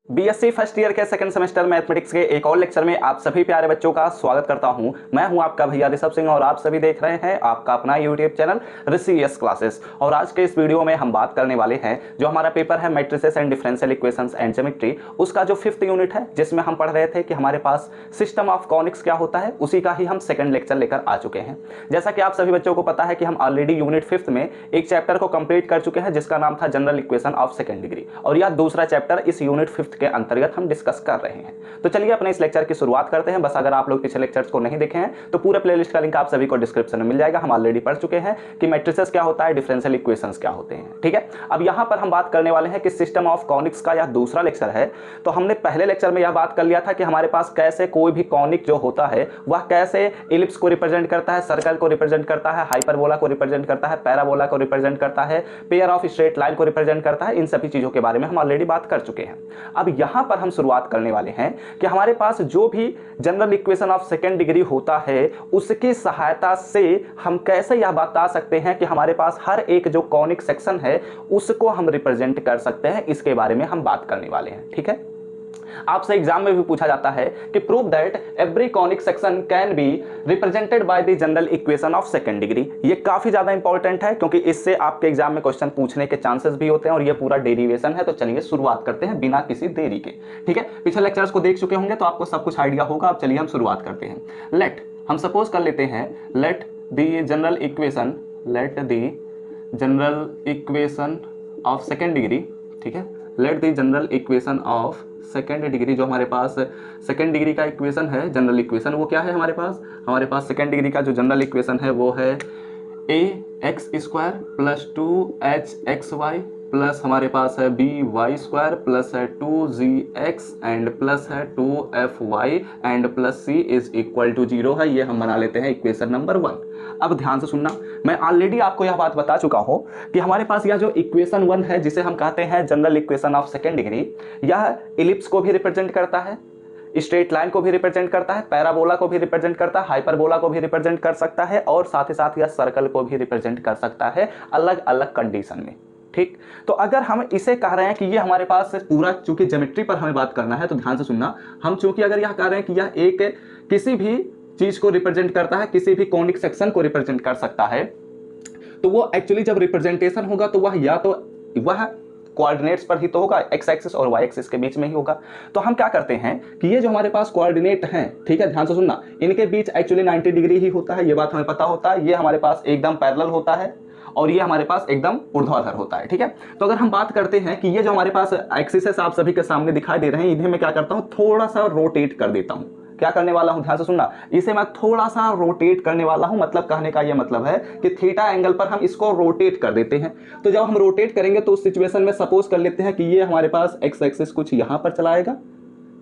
BSc first year के second semester mathematics के एक और लेक्चर में आप सभी प्यारे बच्चों का स्वागत करता हूं। मैं हूं आपका भैया ऋषभ सिंह और आप सभी देख रहे हैं आपका अपना यूट्यूब चैनल ऋषि क्लासेस। और आज के इस वीडियो में हम बात करने वाले हैं जो हमारा पेपर है matrices and differential equations and geometry, उसका जो 5th यूनिट है जिसमें हम पढ़ रहे थे कि हमारे पास सिस्टम ऑफ कॉनिक्स क्या होता है, उसी का ही हम सेकंड लेक्चर लेकर आ चुके हैं। जैसा कि आप सभी बच्चों को पता है कि हम ऑलरेडी यूनिट 5th में एक चैप्टर को कंप्लीट कर चुके हैं जिसका नाम था general equation of second degree, और यह दूसरा चैप्टर इस यूनिट 5th के अंतर्गत हम डिस्कस कर रहे हैं। तो चलिए अपने इस लेक्चर की शुरुआत करते हैं। बस अगर आप लोग पिछले लेक्चर्स को नहीं देखे हैं तो पूरे प्लेलिस्ट का लिंक आप सभी को डिस्क्रिप्शन में मिल जाएगा। हम ऑलरेडी पढ़ चुके हैं कि मैट्रिसेस क्या होता है, डिफरेंशियल इक्वेशंस क्या होते हैं। ठीक है, अब यहां पर हम बात करने वाले हैं कि सिस्टम ऑफ कॉनिक्स का यह दूसरा लेक्चर है। तो हमने पहले लेक्चर में यह बात कर लिया था कि हमारे पास कैसे कोई भी कॉनिक जो होता है वह कैसे इलिप्स को रिप्रेजेंट करता है, सर्कल को रिप्रेजेंट करता है, हाइपरबोला को रिप्रेजेंट करता है, पैराबोला को रिप्रेजेंट करता है, पेयर ऑफ स्ट्रेट लाइन को रिप्रेजेंट करता है। इन सभी चीजों के बारे में हम ऑलरेडी बात कर चुके हैं। अब यहां पर हम शुरुआत करने वाले हैं कि हमारे पास जो भी general equation of second degree होता है उसकी सहायता से हम कैसे यह बता सकते हैं कि हमारे पास हर एक जो कॉनिक सेक्शन है उसको हम रिप्रेजेंट कर सकते हैं, इसके बारे में हम बात करने वाले हैं। ठीक है, आपसे एग्जाम में भी पूछा जाता है कि prove that every conic section can be represented by the general equation of second degree. ये काफी ज्यादा इंपॉर्टेंट है क्योंकि इससे आपके एग्जाम में क्वेश्चन पूछने के चांसेस भी होते हैं और ये पूरा डेरिवेशन है। तो चलिए शुरुआत करते हैं बिना किसी देरी के। ठीक है, पिछले लेक्चर्स को देख चुके होंगे तो आपको सब कुछ आइडिया होगा। अब चलिए हम शुरुआत करते हैं। हम सपोज कर लेते हैं let the general equation of second degree. ठीक है, let the general equation of second degree, जो हमारे पास सेकेंड डिग्री का इक्वेशन है, जनरल इक्वेशन वो क्या है हमारे पास सेकेंड डिग्री का जो जनरल इक्वेशन है वो है ax² प्लस 2hxy प्लस हमारे पास है by² प्लस है 2gx एंड प्लस है 2fy and plus c is equal to 0 है। ये हम बना लेते हैं इक्वेशन नंबर 1। अब ध्यान से सुनना, मैं ऑलरेडी आपको यह बात बता चुका हूं कि हमारे पास यह जो इक्वेशन 1 है जिसे हम कहते हैं general equation of second degree, यह इलिप्स को भी रिप्रेजेंट करता है, स्ट्रेट लाइन को भी रिप्रेजेंट करता है, पैराबोला को भी रिप्रेजेंट करता है, हाइपरबोला को भी रिप्रेजेंट कर सकता है और साथ ही साथ यह सर्कल को भी रिप्रेजेंट कर सकता है अलग अलग कंडीशन में। ठीक, तो अगर हम इसे कह रहे हैं कि ये हमारे पास पूरा, चूंकि ज्योमेट्री पर हमें बात करना है तो ध्यान से सुनना, हम चूंकि अगर यह कह रहे हैं कि यह एक किसी भी चीज को रिप्रेजेंट करता है, किसी भी कॉनिक सेक्शन को रिप्रेजेंट कर सकता है, तो वो एक्चुअली जब रिप्रेजेंटेशन होगा तो वह या तो वह कोऑर्डिनेट्स पर ही तो होगा, एक्स एक्सिस और वाई एक्सिस के बीच में ही होगा। तो हम क्या करते हैं कि ये जो हमारे पास कोऑर्डिनेट हैं, ठीक है, ध्यान से सुनना, इनके बीच एक्चुअली 90 डिग्री ही होता है, ये बात हमें पता होता है। ये हमारे पास एकदम पैरेलल होता है और ये हमारे पास एकदम ऊर्ध्वाधर होता है। ठीक है, तो अगर हम बात करते हैं कि ये जो हमारे पास एक्सिस आप सभी के सामने दिखाई दे रहे हैं, इन्हें मैं क्या करता हूं, थोड़ा सा रोटेट कर देता हूं। क्या करने वाला हूं, ध्यान से सुनना, इसे मैं थोड़ा सा रोटेट करने वाला हूं। मतलब कहने का यह मतलब है कि थीटा एंगल पर हम इसको रोटेट कर देते हैं। तो जब हम रोटेट करेंगे तो उस सिचुएशन में सपोज कर लेते हैं कि ये हमारे पास एक्स एक्सिस कुछ यहां पर चला आएगा।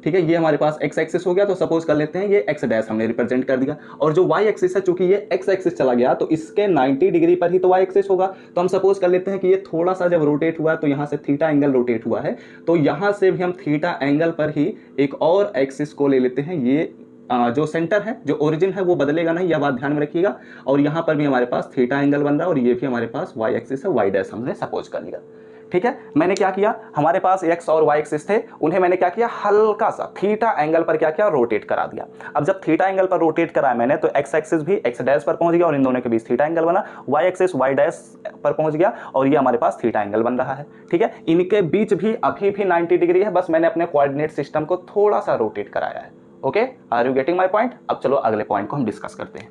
ठीक है, ये हमारे पास एक्स एक्सिस हो गया, तो सपोज कर लेते हैं ये एक्स डैश हमने रिप्रेजेंट कर दिया, और जो वाई एक्सिस है चूंकि ये एक्स एक्सिस चला गया तो इसके 90 डिग्री पर ही तो वाई एक्सिस होगा। तो हम सपोज कर लेते हैं कि ये थोड़ा सा जब रोटेट हुआ तो यहाँ से थीटा एंगल रोटेट हुआ है, तो यहाँ से भी हम थीटा एंगल पर ही एक और एक्सिस को ले लेते हैं। ये जो सेंटर है, जो ओरिजिन है वो बदलेगा नहीं, यह बात ध्यान में रखिएगा। और यहाँ पर भी हमारे पास थीटा एंगल बन रहा है और ये भी हमारे पास वाई एक्सिस है, वाई डैश हमने सपोज कर लिया। ठीक है, मैंने क्या किया, हमारे पास एक्स और वाई एक्सिस थे, उन्हें मैंने क्या किया, हल्का सा थीटा एंगल पर क्या किया, रोटेट करा दिया। अब जब थीटा एंगल पर रोटेट कराया मैंने तो एक्स एक्सिस भी एक्स डैश पर पहुंच गया और इन दोनों के बीच थीटा एंगल बना, वाई एक्सिस वाई डैश पर पहुंच गया और ये हमारे पास थीटा एंगल बन रहा है। ठीक है, इनके बीच भी अभी भी 90 डिग्री है, बस मैंने अपने कोऑर्डिनेट सिस्टम को थोड़ा सा रोटेट कराया है। Okay, are you getting my point? अब चलो अगले पॉइंट को हम डिस्कस करते हैं।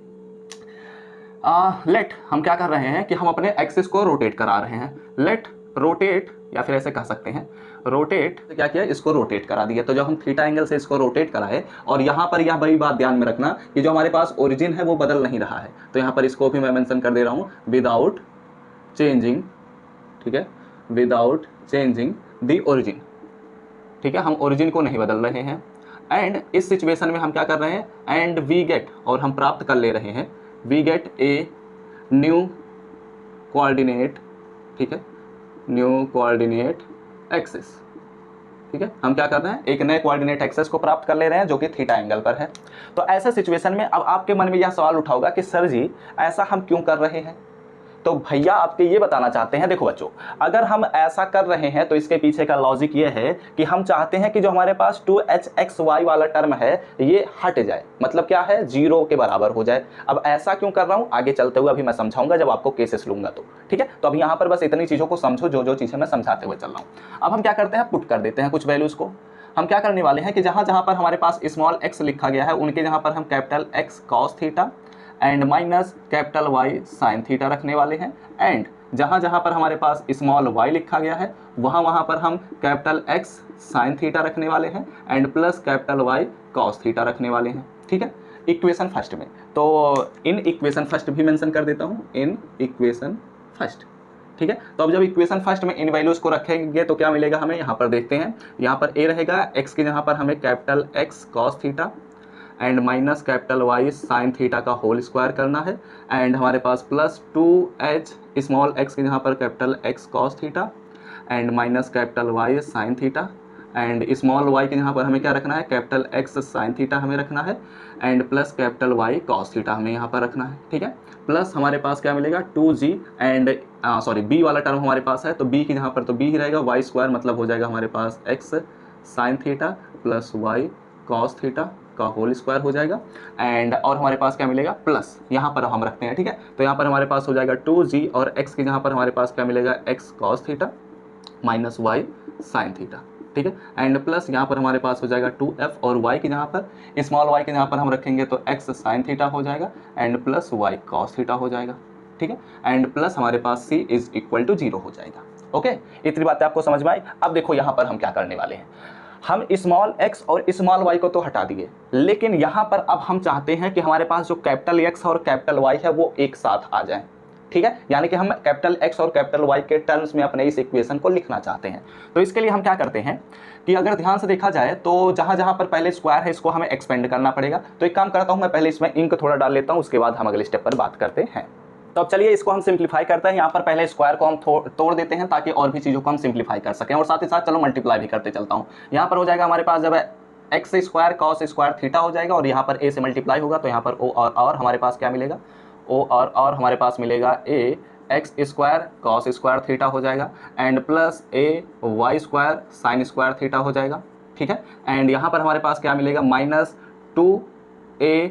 लेट हम क्या कर रहे हैं कि हम अपने एक्सिस को रोटेट करा रहे हैं। लेट रोटेट, या फिर ऐसे कह सकते हैं रोटेट, क्या किया, इसको रोटेट करा दिया। तो जब हम थीटा एंगल से इसको रोटेट कराए, और यहाँ पर यह बड़ी बात ध्यान में रखना कि जो हमारे पास ओरिजिन है वो बदल नहीं रहा है, तो यहाँ पर इसको भी मैं मेंशन कर दे रहा हूँ, विदाउट चेंजिंग। ठीक है, विदाउट चेंजिंग द ओरिजिन। ठीक है, हम ओरिजिन को नहीं बदल रहे हैं। एंड इस सिचुएशन में हम क्या कर रहे हैं, एंड वी गेट, और हम प्राप्त कर ले रहे हैं, we get a new coordinate. ठीक है, न्यू कोऑर्डिनेट एक्सिस। ठीक है, हम क्या कर रहे हैं, एक नए कोऑर्डिनेट एक्सिस को प्राप्त कर ले रहे हैं जो कि थीटा एंगल पर है। तो ऐसे सिचुएशन में अब आपके मन में यह सवाल उठा होगा कि सर जी ऐसा हम क्यों कर रहे हैं, तो भैया आपके ये बताना चाहते हैं, देखो बच्चों, अगर हम ऐसा कर रहे हैं तो इसके पीछे का लॉजिक ये है कि हम चाहते हैं कि जो हमारे पास 2hxy वाला टर्म है ये हट जाए, मतलब क्या है, 0 के बराबर हो जाए। अब ऐसा क्यों कर रहा हूं आगे चलते हुए अभी मैं समझाऊंगा जब आपको केसेस लूंगा तो, ठीक है। तो अब यहां पर बस इतनी चीजों को समझो जो जो चीजें मैं समझाते हुए चल रहा हूं। अब हम क्या करते हैं, पुट कर देते हैं कुछ वैल्यूज को। हम क्या करने वाले हैं कि जहां जहां पर हमारे पास स्मॉल x लिखा गया है उनके जहां पर हम capital X cos theta and minus capital Y sin theta रखने वाले हैं, एंड जहां जहां पर हमारे पास स्मॉल y लिखा गया है वहां वहां पर हम कैपिटल X sin थीटा रखने वाले हैं and plus capital Y cos theta रखने वाले हैं, ठीक है, इक्वेशन फर्स्ट में। तो इन इक्वेशन फर्स्ट भी मेंशन कर देता हूं, इन इक्वेशन फर्स्ट, ठीक है। तो अब जब इक्वेशन फर्स्ट में इन वैल्यूज को रखेंगे तो क्या मिलेगा हमें, यहाँ पर देखते हैं, यहाँ पर a रहेगा, x के यहाँ पर हमें capital X cos theta and minus capital Y sin theta का होल स्क्वायर करना है, एंड हमारे पास प्लस 2h स्मॉल x के यहाँ पर capital X cos theta and minus capital Y sin theta, and small y के यहाँ पर हमें क्या रखना है, कैपिटल X sin थीटा हमें रखना है, and plus capital Y cos theta हमें यहाँ पर रखना है, ठीक है। प्लस हमारे पास क्या मिलेगा 2g एंड सॉरी b वाला टर्म हमारे पास है तो b की यहाँ पर तो b ही रहेगा, y स्क्वायर मतलब हो जाएगा हमारे पास x sin theta plus y cos theta का होल स्क्वायर हो जाएगा, एंड और हमारे पास क्या मिलेगा, प्लस यहाँ पर हम रखते हैं, ठीक है। तो यहाँ पर हमारे पास हो जाएगा 2g और x के यहाँ पर हमारे पास क्या मिलेगा, x cos theta minus y sin theta, ठीक है, एंड प्लस यहाँ पर हमारे पास हो जाएगा 2f और y के यहाँ पर स्मॉल y के यहाँ पर हम रखेंगे तो x sin थीटा हो जाएगा and plus y cos theta हो जाएगा, ठीक है, एंड प्लस हमारे पास c इज इक्वल टू 0 हो जाएगा। ओके, इतनी बातें आपको समझ में आई। अब देखो यहाँ पर हम क्या करने वाले हैं, हम स्मॉल x और स्मॉल y को तो हटा दिए, लेकिन यहाँ पर अब हम चाहते हैं कि हमारे पास जो कैपिटल X और कैपिटल Y है वो एक साथ आ जाए, ठीक है, यानी कि हम कैपिटल X और कैपिटल Y के टर्म्स में अपने इस इक्वेशन को लिखना चाहते हैं। तो इसके लिए हम क्या करते हैं कि अगर ध्यान से देखा जाए तो जहां जहां पर पहले स्क्वायर है इसको हमें एक्सपेंड करना पड़ेगा। तो एक काम करता हूं, मैं पहले इसमें इंक थोड़ा डाल लेता हूं, उसके बाद हम अगले स्टेप पर बात करते हैं। तो अब चलिए इसको हम सिंप्लीफाई करते हैं। यहाँ पर पहले स्क्वायर को हम तोड़ देते हैं ताकि और भी चीज़ों को हम सिंप्लीफाई कर सकें, और साथ ही साथ चलो मल्टीप्लाई भी करते चलता हूँ। यहाँ पर हो जाएगा हमारे पास जब x square cos square theta हो जाएगा और यहाँ पर ए से मल्टीप्लाई होगा तो यहाँ पर ओ और हमारे पास क्या मिलेगा, ओ और हमारे पास मिलेगा a x square cos square theta हो जाएगा and plus a y square sine square theta हो जाएगा, ठीक है, एंड यहाँ पर हमारे पास क्या मिलेगा, minus 2a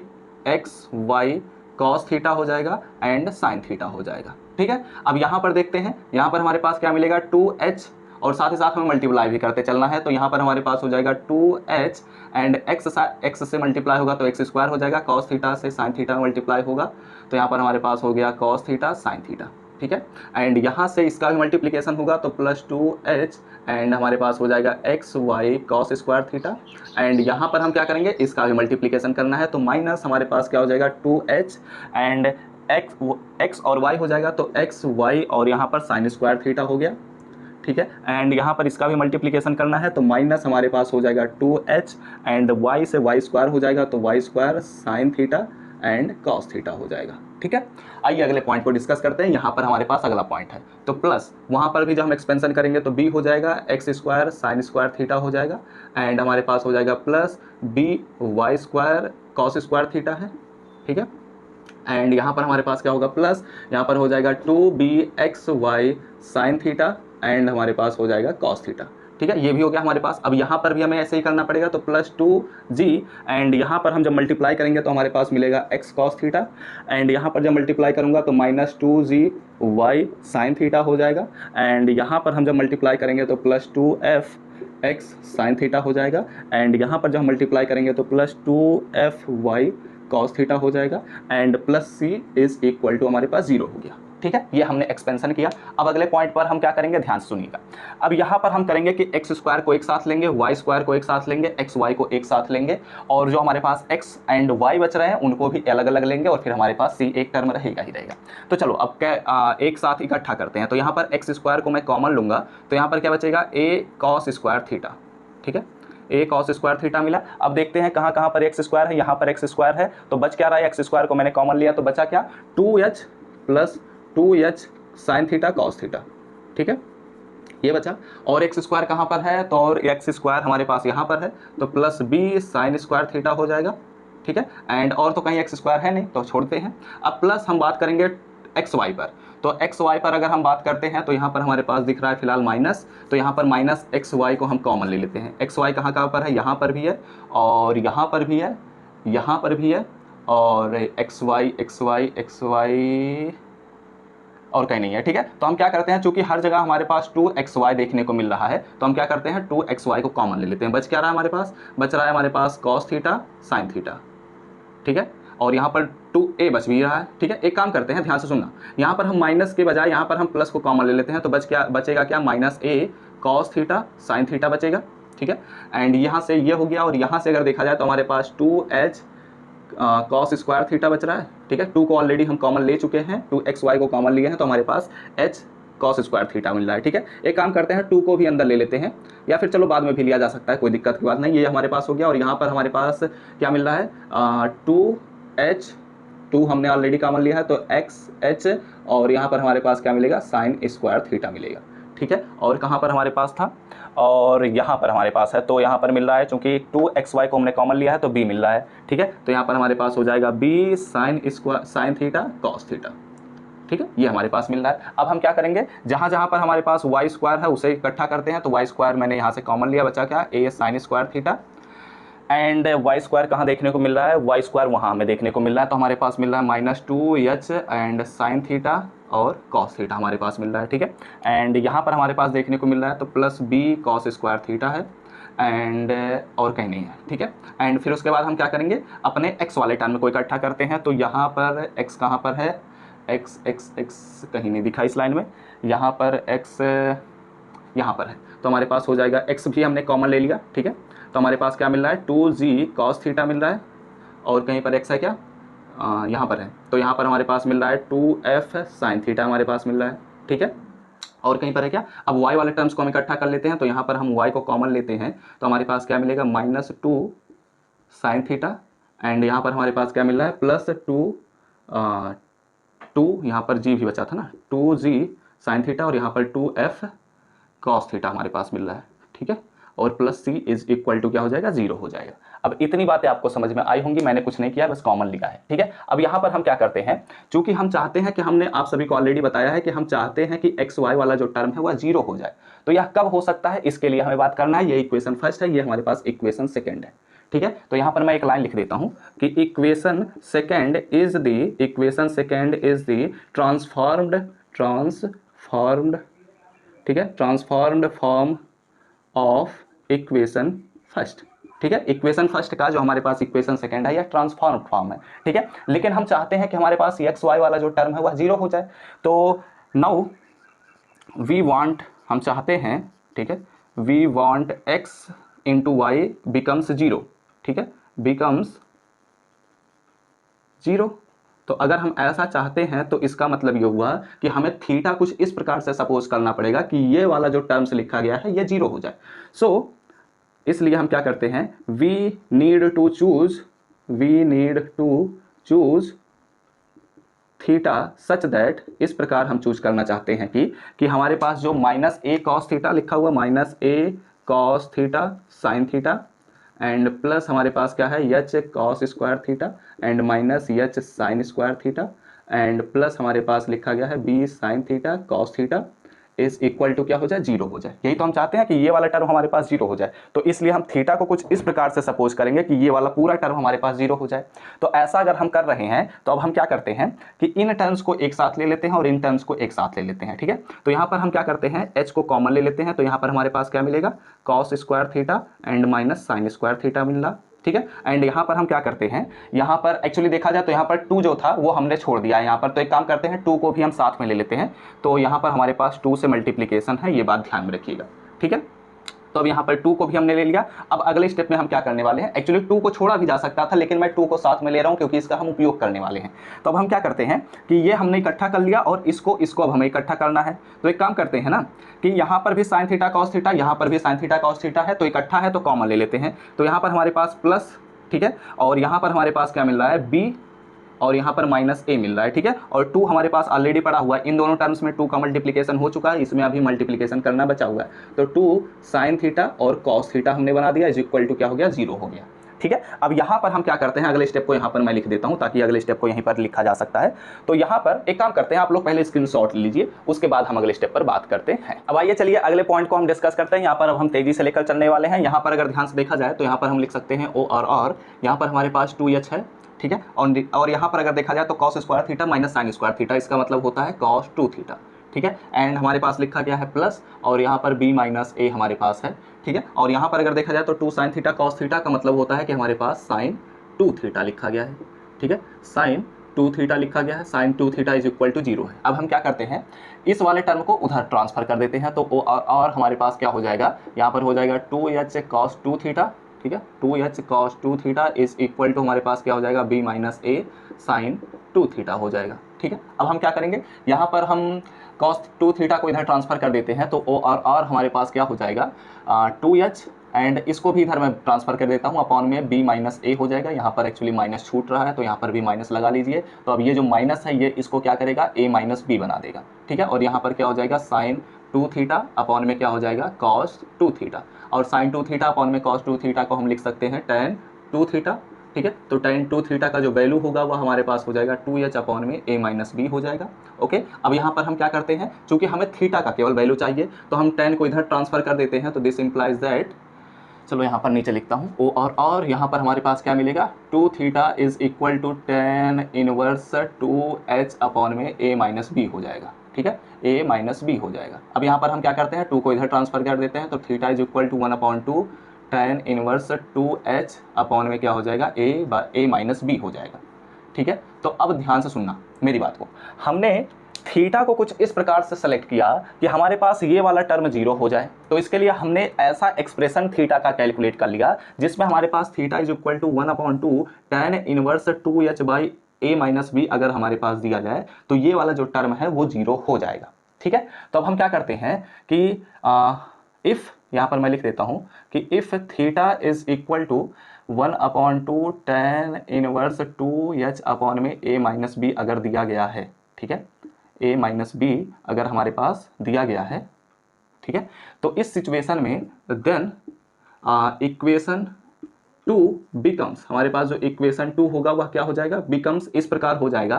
x y cos theta हो जाएगा एंड साइन थीटा हो जाएगा, ठीक है। अब यहाँ पर देखते हैं, यहाँ पर हमारे पास क्या मिलेगा 2h और साथ ही साथ हमें मल्टीप्लाई भी करते चलना है। तो यहाँ पर हमारे पास हो जाएगा 2h एंड x से मल्टीप्लाई होगा तो एक्स स्क्वायर हो जाएगा, कॉस थीटा से साइन थीटा में मल्टीप्लाई होगा तो यहाँ पर हमारे पास हो गया कॉस थीटा साइन थीटा, ठीक है, एंड यहाँ से इसका भी मल्टीप्लिकेशन होगा तो प्लस 2h एंड हमारे पास हो जाएगा x y cos square theta, and यहाँ पर हम क्या करेंगे, इसका भी मल्टीप्लिकेशन करना है तो माइनस हमारे पास क्या हो जाएगा 2h एंड x और y हो जाएगा तो एक्स वाई और यहाँ पर साइन स्क्वायर थीटा हो गया, ठीक है, एंड यहाँ पर इसका भी मल्टीप्लिकेशन करना है तो माइनस हमारे पास हो जाएगा 2h एंड y से y स्क्वायर हो जाएगा तो y square sine theta and cos theta हो जाएगा, ठीक है। आइए अगले पॉइंट को डिस्कस करते हैं। यहाँ पर हमारे पास अगला पॉइंट है तो प्लस वहाँ पर भी जब हम एक्सपेंशन करेंगे तो b हो जाएगा x square sine square theta हो जाएगा एंड हमारे पास हो जाएगा plus b y square cos square theta है, ठीक है, एंड यहाँ पर हमारे पास क्या होगा, प्लस यहाँ पर हो जाएगा 2b x y sine theta and हमारे पास हो जाएगा कॉस थीटा, ठीक है, ये भी हो गया हमारे पास। अब यहाँ पर भी हमें ऐसे ही करना पड़ेगा तो प्लस 2g एंड यहाँ पर हम जब मल्टीप्लाई करेंगे तो हमारे पास मिलेगा x cos थीटा एंड यहाँ पर जब मल्टीप्लाई करूँगा तो minus 2g y sine theta हो जाएगा एंड यहाँ पर हम जब मल्टीप्लाई करेंगे तो plus 2f x sine theta हो जाएगा एंड यहाँ पर जब मल्टीप्लाई करेंगे तो plus 2f y cos theta हो जाएगा and plus c is equal to हमारे पास 0 हो गया, ठीक है, ये हमने एक्सपेंशन किया। अब अगले पॉइंट पर हम क्या करेंगे, ध्यान सुनिएगा। अब यहाँ पर हम करेंगे कि एक्स स्क्वायर को एक साथ लेंगे, वाई स्क्वायर को एक साथ लेंगे, एक्स वाई को एक साथ लेंगे और जो हमारे पास एक्स एंड वाई बच रहे हैं उनको भी अलग अलग लेंगे और फिर हमारे पास सी एक टर्म रहेगा ही रहेगा। तो चलो अब क्या एक साथ इकट्ठा करते हैं। तो यहाँ पर एक्स स्क्वायर को मैं कॉमन लूँगा तो यहाँ पर क्या बचेगा, ए कॉस स्क्वायर थीटा, ठीक है, ए कॉस स्क्वायर थीटा मिला। अब देखते हैं कहाँ कहाँ पर एक्स स्क्वायर है, यहाँ पर एक्स स्क्वायर है तो बच क्या रहा है, एक्स स्क्वायर को मैंने कॉमन लिया तो बचा क्या, 2h plus 2h sine theta cos theta, ठीक है, ये बचा। और एक्स स्क्वायर कहाँ पर है, तो और एक्स स्क्वायर हमारे पास यहाँ पर है तो plus b sign square theta हो जाएगा, ठीक है, एंड और तो कहीं एक्स स्क्वायर है नहीं तो छोड़ते हैं। अब प्लस हम बात करेंगे एक्स वाई पर तो एक्स वाई पर अगर हम बात करते हैं तो यहाँ पर हमारे पास दिख रहा है फिलहाल माइनस, तो यहाँ पर माइनस एक्स वाई को हम कॉमन ले लेते हैं। एक्स वाई कहाँ पर है, यहाँ पर भी है और यहाँ पर भी है, यहाँ पर भी है, और x y x y x y और कहीं नहीं है। ठीक है, तो हम क्या करते हैं, चूंकि हर जगह हमारे पास 2xy देखने को मिल रहा है, तो हम क्या करते हैं 2xy को कॉमन ले लेते हैं। बच क्या रहा है हमारे पास, बच रहा है हमारे पास कॉस थीटा साइन थीटा। ठीक है, और यहाँ पर 2a बच भी रहा है। ठीक है, एक काम करते हैं, ध्यान से सुनना, यहाँ पर हम माइनस के बजाय यहाँ पर हम प्लस को कॉमन ले लेते हैं, तो बचेगा क्या, minus a cos theta sine theta बचेगा। ठीक है, एंड यहाँ से ये हो गया, और यहाँ से अगर देखा जाए तो हमारे पास 2h कॉस स्क्वायर थीटा बच रहा है। ठीक है, 2 को ऑलरेडी हम कॉमन ले चुके हैं, 2xy को कॉमन लिए हैं, तो हमारे पास h कॉस स्क्वायर थीटा मिल रहा है। ठीक है, एक काम करते हैं 2 को भी अंदर ले लेते हैं, या फिर चलो बाद में भी लिया जा सकता है, कोई दिक्कत की बात नहीं। ये हमारे पास हो गया, और यहाँ पर हमारे पास क्या मिल रहा है, 2 हमने ऑलरेडी कॉमन लिया है, तो xh, और यहाँ पर हमारे पास क्या मिलेगा, साइन स्क्वायर थीटा मिलेगा। ठीक है, और कहाँ पर हमारे पास था, और यहाँ पर हमारे पास है, तो यहाँ पर मिल रहा है, चूंकि 2xy को हमने कॉमन लिया है तो b मिल रहा है। ठीक है, तो यहाँ पर हमारे पास हो जाएगा b sine theta cos theta. ठीक है, ये हमारे पास मिल रहा है। अब हम क्या करेंगे, जहाँ जहाँ पर हमारे पास वाई स्क्वायर है उसे इकट्ठा करते हैं, तो वाई स्क्वायर मैंने यहाँ से कॉमन लिया, बचा क्या, a sine square theta, and y square कहाँ देखने को मिल रहा है, वाई स्क्वायर वहाँ हमें देखने को मिल रहा है, तो हमारे पास मिल रहा है -2h एंड साइन थीटा और कॉस थीटा हमारे पास मिल रहा है। ठीक है, एंड यहाँ पर हमारे पास देखने को मिल रहा है तो plus b cos square theta है, एंड और कहीं नहीं है। ठीक है, एंड फिर उसके बाद हम क्या करेंगे, अपने x वाले टर्म में को इकट्ठा करते हैं, तो यहाँ पर x कहाँ पर है, x कहीं नहीं दिखा इस लाइन में, यहाँ पर x यहाँ पर है, तो हमारे पास हो जाएगा, x भी हमने कॉमन ले लिया। ठीक है, तो हमारे पास क्या मिल रहा है, 2g कॉस थीटा मिल रहा है, और कहीं पर x है क्या, यहाँ पर है, तो यहाँ पर हमारे पास मिल रहा है 2f साइन थीटा हमारे पास मिल रहा है। ठीक है, और कहीं पर है क्या, अब y वाले टर्म्स को हम इकट्ठा कर लेते हैं, तो यहाँ पर हम y को कॉमन लेते हैं, तो हमारे पास क्या मिलेगा, -2 साइन थीटा, एंड यहाँ पर हमारे पास क्या मिल रहा है, +2 यहाँ पर g भी बचा था ना, 2g साइन थीटा, और यहाँ पर 2f कॉस थीटा हमारे पास मिल रहा है। ठीक है, और plus c is equal to क्या हो जाएगा, 0 हो जाएगा। अब इतनी बातें आपको समझ में आई होंगी, मैंने कुछ नहीं किया, बस कॉमन लिखा है। ठीक है, अब यहाँ पर हम क्या करते हैं, चूंकि हम चाहते हैं कि हमने आप सभी को ऑलरेडी बताया है कि हम चाहते हैं कि एक्स वाई वाला जो टर्म है वह 0 हो जाए, तो यह कब हो सकता है, इसके लिए हमें बात करना है। ये इक्वेशन फर्स्ट है, ये हमारे पास इक्वेशन सेकेंड है। ठीक है, तो यहाँ पर मैं एक लाइन लिख देता हूँ कि equation second is the transformed ठीक है, transformed form of equation first. ठीक है, इक्वेशन फर्स्ट का जो हमारे पास इक्वेशन सेकंड है, यह ट्रांसफॉर्म्ड फॉर्म है। ठीक है, लेकिन हम चाहते हैं कि हमारे पास एक्स वाई वाला जो टर्म है वह 0 हो जाए, तो नाउ वी वांट, हम चाहते हैं, ठीक है, we want x into y becomes 0। ठीक है, बिकम्स 0, तो अगर हम ऐसा चाहते हैं तो इसका मतलब ये हुआ कि हमें थीटा कुछ इस प्रकार से सपोज करना पड़ेगा कि ये वाला जो टर्म्स लिखा गया है ये 0 हो जाए। सो इसलिए हम क्या करते हैं, we need to choose theta such that, इस प्रकार हम चूज करना चाहते हैं कि हमारे पास जो -a cos थीटा लिखा हुआ, -a cos theta sine theta, and plus हमारे पास क्या है, h cos square theta, and -h sine square theta, and plus हमारे पास लिखा गया है b sine theta cos theta is equal to क्या हो जाए, 0 हो जाए। यही तो हम चाहते हैं कि ये वाला टर्म हमारे पास 0 हो जाए, तो इसलिए हम थीटा को कुछ इस प्रकार से सपोज करेंगे कि ये वाला पूरा टर्म हमारे पास 0 हो जाए। तो ऐसा अगर हम कर रहे हैं तो अब हम क्या करते हैं कि इन टर्म्स को एक साथ ले लेते हैं और इन टर्म्स को एक साथ ले लेते हैं। ठीक है, तो यहाँ पर हम क्या करते हैं, h को कॉमन ले लेते हैं, तो यहाँ पर हमारे पास क्या मिलेगा, cos square theta and minus sine square theta मिल रहा। ठीक है, एंड यहाँ पर हम क्या करते हैं, यहाँ पर एक्चुअली देखा जाए तो यहाँ पर 2 जो था वो हमने छोड़ दिया है यहाँ पर, तो एक काम करते हैं 2 को भी हम साथ में ले लेते हैं, तो यहाँ पर हमारे पास 2 से मल्टीप्लिकेशन है, ये बात ध्यान में रखिएगा। ठीक है, तो अब यहाँ पर 2 को भी हमने ले लिया। अब अगले स्टेप में हम क्या करने वाले हैं, एक्चुअली 2 को छोड़ा भी जा सकता था, लेकिन मैं 2 को साथ में ले रहा हूँ क्योंकि इसका हम उपयोग करने वाले हैं। तो अब हम क्या करते हैं कि ये हमने इकट्ठा कर लिया और इसको अब हमें इकट्ठा करना है। तो एक काम करते हैं ना कि यहाँ पर भी साइन थीटा कॉस थीटा, यहाँ पर भी साइन थीटा कॉस थीटा है, तो इकट्ठा है तो कॉमन ले लेते हैं। तो यहाँ पर हमारे पास प्लस, ठीक है, और यहाँ पर हमारे पास क्या मिल रहा है, b, और यहाँ पर -a मिल रहा है। ठीक है, और 2 हमारे पास ऑलरेडी पड़ा हुआ है, इन दोनों टर्म्स में 2 का मल्टीप्लिकेशन हो चुका है, इसमें अभी मल्टीप्लिकेशन करना बचा हुआ है, तो 2 साइन थीटा और कॉस थीटा हमने बना दिया इज इक्वल टू क्या हो गया, 0 हो गया। ठीक है। अब यहाँ पर हम क्या करते हैं, अगले स्टेप को यहाँ पर मैं लिख देता हूँ ताकि अगले स्टेप को यहीं पर लिखा जा सकता है। तो यहाँ पर एक काम करते हैं, आप लोग पहले स्क्रीनशॉट लीजिए, उसके बाद हम अगले स्टेप पर बात करते हैं। अब आइए चलिए अगले पॉइंट को हम डिस्कस करते हैं। यहाँ पर अब हम तेजी से लेकर चलने वाले हैं। यहाँ पर अगर ध्यान से देखा जाए तो यहाँ पर हम लिख सकते हैं ओ और यहाँ पर हमारे पास 2h है, ठीक है। और यहाँ पर अगर देखा जाए तो cos square theta minus sine square theta, इसका मतलब होता है cos 2 थीटा, ठीक है। एंड हमारे पास लिखा गया है प्लस, और यहाँ पर b माइनस a हमारे पास है, ठीक है। और यहाँ पर अगर देखा जाए तो 2 साइन थीटा cos थीटा का मतलब होता है कि हमारे पास साइन 2 थीटा लिखा गया है, ठीक है। साइन 2 थीटा लिखा गया है, sine 2 theta is equal to 0 है। अब हम क्या करते हैं, इस वाले टर्म को उधर ट्रांसफर कर देते हैं। तो ओ और हमारे पास क्या हो जाएगा, यहाँ पर हो जाएगा 2h cos 2 थीटा, ठीक है। 2h cos 2 theta is equal to हमारे पास क्या हो जाएगा, b minus a sine 2 theta हो जाएगा, ठीक है। अब हम क्या करेंगे, यहाँ पर हम cos 2 थीटा को इधर ट्रांसफर कर देते हैं। तो o और हमारे पास क्या हो जाएगा 2h, एंड इसको भी इधर मैं ट्रांसफर कर देता हूँ, अपॉन में b माइनस a हो जाएगा। यहाँ पर एक्चुअली माइनस छूट रहा है तो यहाँ पर भी माइनस लगा लीजिए। तो अब ये जो माइनस है ये इसको क्या करेगा, a माइनस b बना देगा, ठीक है। और यहाँ पर क्या हो जाएगा साइन 2 थीटा अपॉन में क्या हो जाएगा cos 2 थीटा, और साइन 2 थीटा अपॉन में cos 2 थीटा को हम लिख सकते हैं tan 2 थीटा, ठीक है। तो tan 2 थीटा का जो वैल्यू होगा वह हमारे पास हो जाएगा 2h अपॉन में a माइनस b हो जाएगा, ओके। अब यहाँ पर हम क्या करते हैं, चूंकि हमें थीटा का केवल वैल्यू चाहिए तो हम tan को इधर ट्रांसफर कर देते हैं। तो दिस इंप्लाइज दैट, चलो यहाँ पर नीचे लिखता हूँ ओ और यहाँ पर हमारे पास क्या मिलेगा, 2 theta is equal to tan inverse 2h upon में a माइनस b हो जाएगा, ठीक है। a माइनस b हो जाएगा। अब यहाँ पर हम क्या करते हैं, 2 को इधर ट्रांसफर कर देते हैं। तो theta is equal to 1/2 tan inverse 2h upon में क्या हो जाएगा a माइनस b हो जाएगा, ठीक है। तो अब ध्यान से सुनना मेरी बात को, हमने थीटा को कुछ इस प्रकार से सेलेक्ट किया कि हमारे पास ये वाला टर्म 0 हो जाए। तो इसके लिए हमने ऐसा एक्सप्रेशन थीटा का कैलकुलेट कर लिया जिसमें हमारे पास theta is equal to 1/2 tan inverse 2h by a minus b अगर हमारे पास दिया जाए तो ये वाला जो टर्म है वो 0 हो जाएगा, ठीक है। तो अब हम क्या करते हैं कि इफ़, यहाँ पर मैं लिख देता हूँ कि if theta is equal to 1/2 tan inverse 2h upon में a माइनस b अगर दिया गया है, ठीक है, a माइनस b अगर हमारे पास दिया गया है, ठीक है। तो इस सिचुएशन में देन इक्वेशन 2 बिकम्स, हमारे पास जो इक्वेशन 2 होगा वह क्या हो जाएगा, बिकम्स इस प्रकार हो जाएगा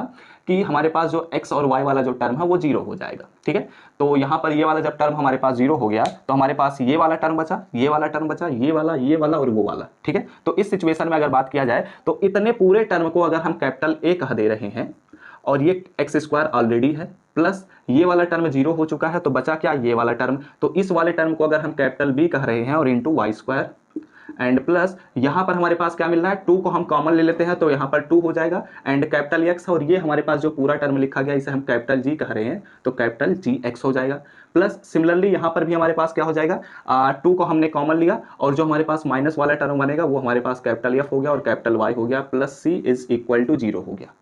कि हमारे पास जो x और y वाला जो टर्म है वो 0 हो जाएगा, ठीक है। तो यहाँ पर ये वाला जब टर्म हमारे पास 0 हो गया तो हमारे पास ये वाला टर्म बचा, ये वाला टर्म बचा, ये वाला और वो वाला, ठीक है। तो इस सिचुएशन में अगर बात किया जाए तो इतने पूरे टर्म को अगर हम कैपिटल A कह दे रहे हैं और ये एक्स स्क्वायर ऑलरेडी है, प्लस ये वाला टर्म 0 हो चुका है, तो बचा क्या, ये वाला टर्म। तो इस वाले टर्म को अगर हम कैपिटल B कह रहे हैं और into y square, and plus यहाँ पर हमारे पास क्या मिल रहा है, 2 को हम कॉमन ले लेते हैं तो यहाँ पर 2 हो जाएगा, एंड कैपिटल X, और ये हमारे पास जो पूरा टर्म लिखा गया इसे हम कैपिटल G कह रहे हैं तो कैपिटल GX हो जाएगा। प्लस सिमिलरली यहाँ पर भी हमारे पास क्या हो जाएगा, 2 को हमने कॉमन लिया और जो हमारे पास माइनस वाला टर्म बनेगा वो हमारे पास कैपिटल F हो गया और कैपिटल Y हो गया, plus C is equal to 0 हो गया,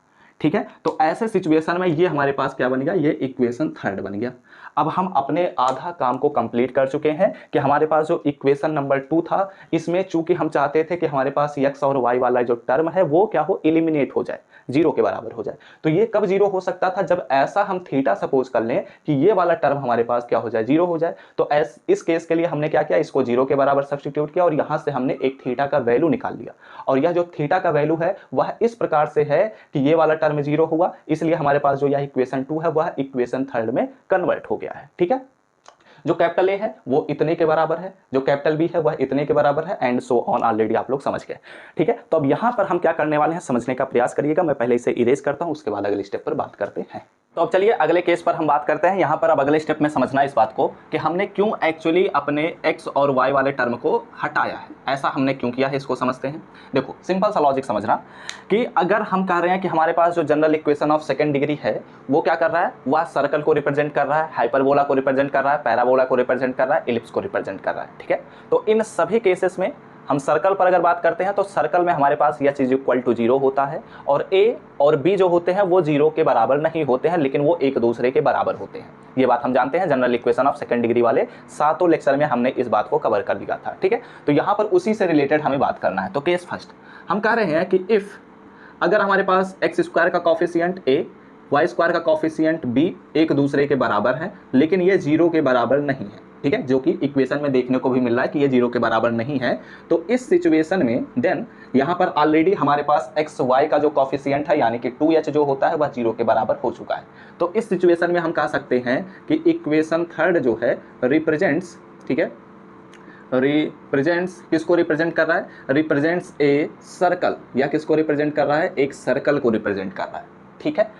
ठीक है। तो ऐसे सिचुएशन में ये हमारे पास क्या बन गया, ये इक्वेशन 3 बन गया। अब हम अपने आधा काम को कंप्लीट कर चुके हैं कि हमारे पास जो इक्वेशन नंबर 2 था इसमें चूंकि हम चाहते थे कि हमारे पास x और y वाला जो टर्म है वो क्या हो, एलिमिनेट हो जाए, 0 के बराबर हो जाए। तो ये कब 0 हो सकता था, जब ऐसा हम थीटा सपोज कर लें कि ये वाला टर्म हमारे पास क्या हो जाए, 0 हो जाए। तो इस केस के लिए हमने क्या किया, इसको 0 के बराबर सब्स्टिट्यूट किया और यहाँ से हमने एक थीटा का वैल्यू निकाल लिया, और यह जो थीटा का वैल्यू है वह इस प्रकार से है कि ये वाला टर्म 0 हुआ, इसलिए हमारे पास जो यह इक्वेशन 2 है वह इक्वेशन 3 में कन्वर्ट हो गया है, ठीक है। जो कैपिटल A है वो इतने के बराबर है, जो कैपिटल B है वह इतने के बराबर है, एंड सो ऑन, ऑलरेडी आप लोग समझ गए, ठीक है। तो अब यहाँ पर हम क्या करने वाले हैं, समझने का प्रयास करिएगा। मैं पहले इसे इरेज करता हूँ, उसके बाद अगले स्टेप पर बात करते हैं। तो अब चलिए अगले केस पर हम बात करते हैं। यहाँ पर अब अगले स्टेप में समझना इस बात को कि हमने क्यों एक्चुअली अपने x और y वाले टर्म को हटाया है, ऐसा हमने क्यों किया है, इसको समझते हैं। देखो सिंपल सा लॉजिक समझना कि अगर हम कह रहे हैं कि हमारे पास जो general equation of second degree है वो क्या कर रहा है, वह सर्कल को रिप्रेजेंट कर रहा है, हाइपरबोला को रिप्रेजेंट कर रहा है, पैराबोला को रिप्रेजेंट कर रहा है, इलिप्स को रिप्रेजेंट कर रहा है, ठीक है। तो इन सभी केसेस में हम सर्कल पर अगर बात करते हैं तो सर्कल में हमारे पास यह चीज इक्वल टू 0 होता है, और a और b जो होते हैं वो 0 के बराबर नहीं होते हैं, लेकिन वो एक दूसरे के बराबर होते हैं। ये बात हम जानते हैं, general equation of second degree वाले 7 लेक्चर में हमने इस बात को कवर कर लिया था, ठीक है। तो यहाँ पर उसी से रिलेटेड हमें बात करना है। तो केस फर्स्ट हम कह रहे हैं कि इफ अगर हमारे पास एक्स स्क्वायर का कॉफिशिएंट a, वाई स्क्वायर का कॉफिशिएंट b एक दूसरे के बराबर है, लेकिन ये 0 के बराबर नहीं है, ठीक है, जो कि इक्वेशन में देखने को भी मिल रहा है कि ये 0 के बराबर नहीं है। तो इस सिचुएशन में देन यहाँ पर ऑलरेडी हमारे पास एक्स वाई का जो कॉफिशिएंट है यानी कि 2h जो होता है वह 0 के बराबर हो चुका है। तो इस सिचुएशन में हम कह सकते हैं कि इक्वेशन थर्ड जो है रिप्रेजेंट्स, ठीक है, रिप्रेजेंट्स, किसको रिप्रेजेंट कर रहा है, रिप्रेजेंट्स ए सर्कल, या किसको रिप्रेजेंट कर रहा है, एक सर्कल को रिप्रेजेंट कर रहा है। ठीक है,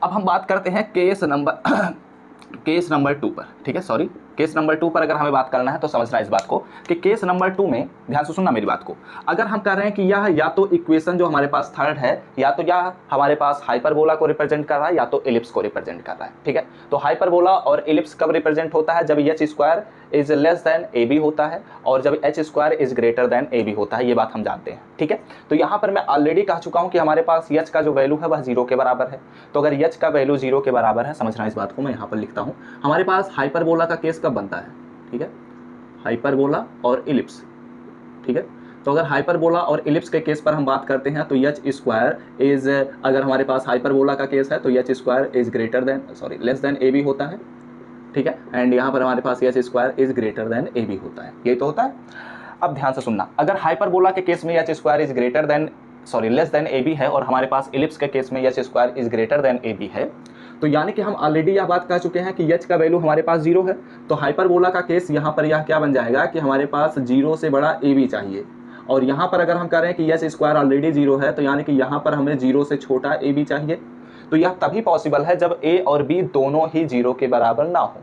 अब हम बात करते हैं केस नंबर 2 पर। ठीक है, सॉरी, केस नंबर 2 पर अगर हमें बात करना है तो समझना इस बात को कि केस नंबर 2 में ध्यान से सुनना मेरी बात को, अगर हम कह रहे हैं कि यह या तो इक्वेशन जो हमारे पास थर्ड है या तो यह हमारे पास हाइपरबोला को रिप्रेजेंट कर रहा है या तो एलिप्स को रिप्रेजेंट कर रहा है। ठीक है, तो हाइपरबोला और एलिप्स कब रिप्रेजेंट होता है, जब h square is less than a b होता है और जब h square is greater than a b होता है, ये बात हम जानते हैं। ठीक है, तो यहाँ पर मैं ऑलरेडी कह चुका हूँ कि हमारे पास एच का जो वैल्यू है वह 0 के बराबर है। तो अगर एच का वैल्यू 0 के बराबर है, समझना इस बात को, मैं यहाँ पर लिखता हूँ, हमारे पास हाइपरबोला का केस कब बनता है, ठीक है, हाइपरबोला और इलिप्स। ठीक है, तो अगर हाइपरबोला और इलिप्स के केस पर हम बात करते हैं तो एच स्क्वायर इज, अगर हमारे पास हाइपरबोला का केस है तो h square is greater than, sorry, less than a b होता है। ठीक है, एंड यहाँ पर हमारे पास h square is greater than a b होता है, यही तो होता है। अब ध्यान से सुनना, अगर हाइपरबोला के केस में h square is greater than, sorry, less than a b है और हमारे पास इलिप्स के केस में h square is greater than a b है, तो यानी कि हम ऑलरेडी यह बात कह चुके हैं कि एच का वैल्यू हमारे पास 0 है। तो हाइपरबोला का केस यहाँ पर यह क्या बन जाएगा कि हमारे पास 0 से बड़ा ए बी चाहिए, और यहाँ पर अगर हम कह रहे हैं कि एच स्क्वायर ऑलरेडी 0 है तो यानी कि यहाँ पर हमें 0 से छोटा ए बी चाहिए। तो यह तभी पॉसिबल है जब ए और बी दोनों ही 0 के बराबर ना हो,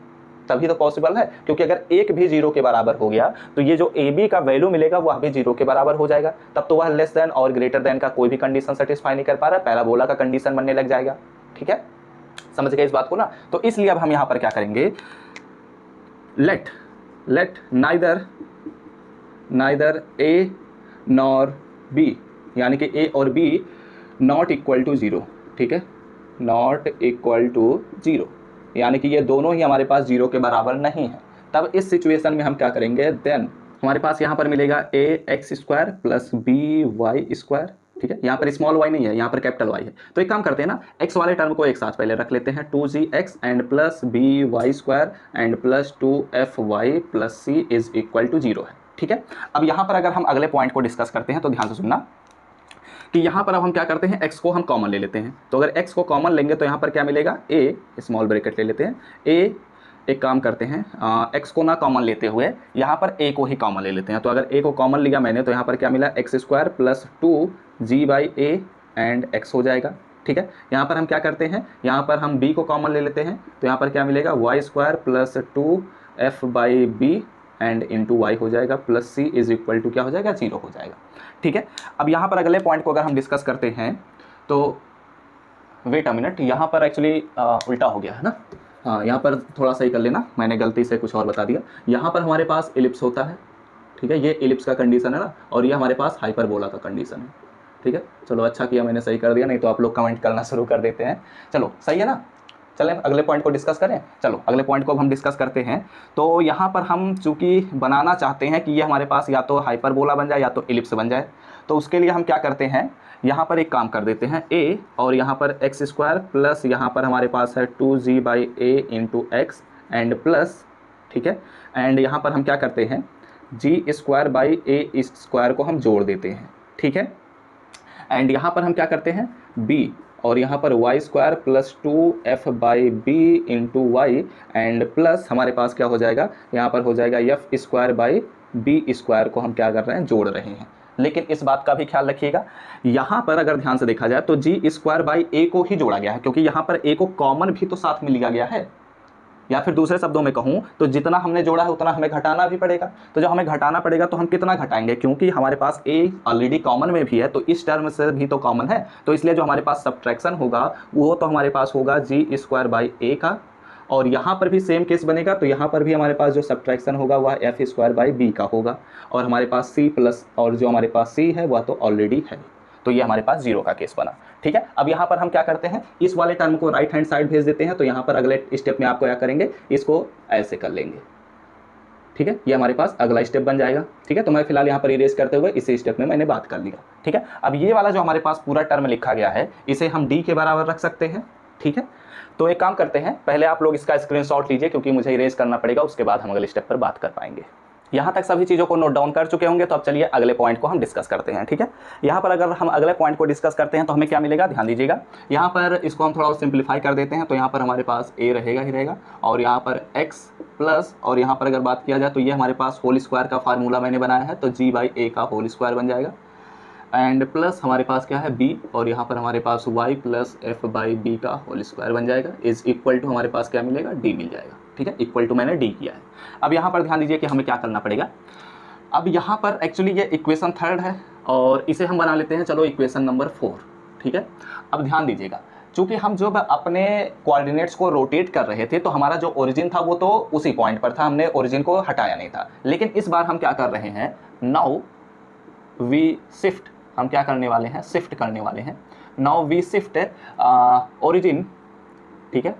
तभी तो पॉसिबल है, क्योंकि अगर एक भी 0 के बराबर हो गया तो ये जो ए बी का वैल्यू मिलेगा वह भी 0 के बराबर हो जाएगा, तब तो वह लेस देन और ग्रेटर देन का कोई भी कंडीशन सेटिस्फाई नहीं कर पा रहा है, पैराबोला का कंडीशन बनने लग जाएगा। ठीक है, समझ गए इस बात को ना। तो इसलिए अब हम यहां पर क्या करेंगे, let neither a nor b, यानी कि ए और बी नॉट इक्वल टू 0, ठीक है, नॉट इक्वल टू 0, यानी कि ये दोनों ही हमारे पास 0 के बराबर नहीं है। तब इस सिचुएशन में हम क्या करेंगे, देन हमारे पास यहाँ पर मिलेगा a x square plus b y square. ठीक है, यहाँ पर स्मॉल वाई नहीं है, यहाँ पर कैपिटल वाई है। तो एक काम करते हैं ना, एक्स वाले टर्म को एक साथ पहले रख लेते हैं, 2gx and plus b y square and plus 2fy plus c is equal to 0 है। ठीक है, अब यहाँ पर अगर हम अगले पॉइंट को डिस्कस करते हैं तो ध्यान से सुनना कि यहाँ पर अब हम क्या करते हैं, x को हम कॉमन ले लेते हैं। तो अगर x को कॉमन लेंगे तो यहाँ पर क्या मिलेगा, a, स्मॉल ब्रैकेट ले लेते हैं, a, एक काम करते हैं, x को ना कॉमन लेते हुए यहाँ पर a को ही कॉमन ले लेते हैं। तो अगर a को कॉमन लिया मैंने तो यहाँ पर क्या मिला, x square plus 2g/a and x हो जाएगा। ठीक है, यहाँ पर हम क्या करते हैं, यहाँ पर हम b को कॉमन ले लेते हैं तो यहाँ पर क्या मिलेगा, y square plus 2f/b and into y हो जाएगा plus c is equal to क्या हो जाएगा, 0 हो जाएगा। ठीक है, अब यहाँ पर अगले पॉइंट को अगर हम डिस्कस करते हैं तो वेट अ मिनट, यहाँ पर एक्चुअली उल्टा हो गया है ना, हाँ, यहाँ पर थोड़ा सही कर लेना, मैंने गलती से कुछ और बता दिया। यहाँ पर हमारे पास इलिप्स होता है, ठीक है, ये इलिप्स का कंडीशन है ना, और ये हमारे पास हाइपरबोला का कंडीशन है। ठीक है, चलो अच्छा किया मैंने सही कर दिया, नहीं तो आप लोग कमेंट करना शुरू कर देते हैं। चलो सही है ना, चलें अगले पॉइंट को डिस्कस करें। चलो अगले पॉइंट को हम डिस्कस करते हैं। तो यहाँ पर हम चूँकि बनाना चाहते हैं कि ये हमारे पास या तो हाइपरबोला बन जाए या तो इलिप्स बन जाए, तो उसके लिए हम क्या करते हैं, यहाँ पर एक काम कर देते हैं, a और यहाँ पर एक्स स्क्वायर प्लस यहाँ पर हमारे पास है 2g/a into x and plus, ठीक है, एंड यहाँ पर हम क्या करते हैं, g²/a स्क्वायर को हम जोड़ देते हैं। ठीक है, एंड यहाँ पर हम क्या करते हैं, b और यहाँ पर y square plus 2f/b into y and plus हमारे पास क्या हो जाएगा, यहाँ पर हो जाएगा f²/b स्क्वायर को हम क्या कर रहे हैं, जोड़ रहे हैं। लेकिन इस बात का भी ख्याल रखिएगा, यहाँ पर अगर ध्यान से देखा जाए तो g²/a को ही जोड़ा गया है, क्योंकि यहाँ पर a को कॉमन भी तो साथ में लिया गया है, या फिर दूसरे शब्दों में कहूँ तो जितना हमने जोड़ा है उतना हमें घटाना भी पड़ेगा। तो जब हमें घटाना पड़ेगा तो हम कितना घटाएंगे, क्योंकि हमारे पास a ऑलरेडी कॉमन में भी है तो इस टर्म से भी तो कॉमन है, तो इसलिए जो हमारे पास सब्ट्रैक्शन होगा वो तो हमारे पास होगा g²/a का, और यहाँ पर भी सेम केस बनेगा, तो यहाँ पर भी हमारे पास जो सब्ट्रैक्शन होगा वह f²/b का होगा, और हमारे पास c प्लस और जो हमारे पास c है वह तो ऑलरेडी है, तो ये हमारे पास 0 का केस बना। ठीक है, अब यहाँ पर हम क्या करते हैं, इस वाले टर्म को राइट हैंड साइड भेज देते हैं, तो यहाँ पर अगले स्टेप में आपको क्या करेंगे, इसको ऐसे कर लेंगे। ठीक है, ये हमारे पास अगला स्टेप बन जाएगा। ठीक है, तो मैं फिलहाल यहाँ पर इरेज करते हुए इसी स्टेप में मैंने बात कर लिया। ठीक है, अब ये वाला जो हमारे पास पूरा टर्म लिखा गया है इसे हम d के बराबर रख सकते हैं। ठीक है, तो एक काम करते हैं, पहले आप लोग इसका स्क्रीनशॉट लीजिए क्योंकि मुझे इरेज करना पड़ेगा, उसके बाद हम अगले स्टेप पर बात कर पाएंगे। यहाँ तक सभी चीज़ों को नोट डाउन कर चुके होंगे, तो अब चलिए अगले पॉइंट को हम डिस्कस करते हैं। ठीक है, यहाँ पर अगर हम अगले पॉइंट को डिस्कस करते हैं तो हमें क्या मिलेगा, ध्यान दीजिएगा। यहाँ पर इसको हम थोड़ा और सिंप्लीफाई कर देते हैं, तो यहाँ पर हमारे पास a रहेगा ही रहेगा, और यहाँ पर x प्लस, और यहाँ पर अगर बात किया जाए तो ये हमारे पास होल स्क्वायर का फार्मूला मैंने बनाया है, तो g/a का होल स्क्वायर बन जाएगा, एंड प्लस हमारे पास क्या है b, और यहाँ पर हमारे पास y प्लस f/b का होल स्क्वायर बन जाएगा, इज इक्वल टू हमारे पास क्या मिलेगा, d मिल जाएगा। ठीक है, इक्वल टू मैंने d किया है। अब यहाँ पर ध्यान दीजिए कि हमें क्या करना पड़ेगा। अब यहाँ पर एक्चुअली ये इक्वेशन 3 है और इसे हम बना लेते हैं चलो इक्वेशन नंबर 4। ठीक है, अब ध्यान दीजिएगा, चूंकि हम जब अपने कोऑर्डिनेट्स को रोटेट कर रहे थे तो हमारा जो ओरिजिन था वो तो उसी पॉइंट पर था, हमने ओरिजिन को हटाया नहीं था। लेकिन इस बार हम क्या कर रहे हैं, नाउ वी शिफ्ट, हम क्या करने वाले हैं, शिफ्ट करने वाले हैं। नाउ वी शिफ्ट ओरिजिन, ठीक है,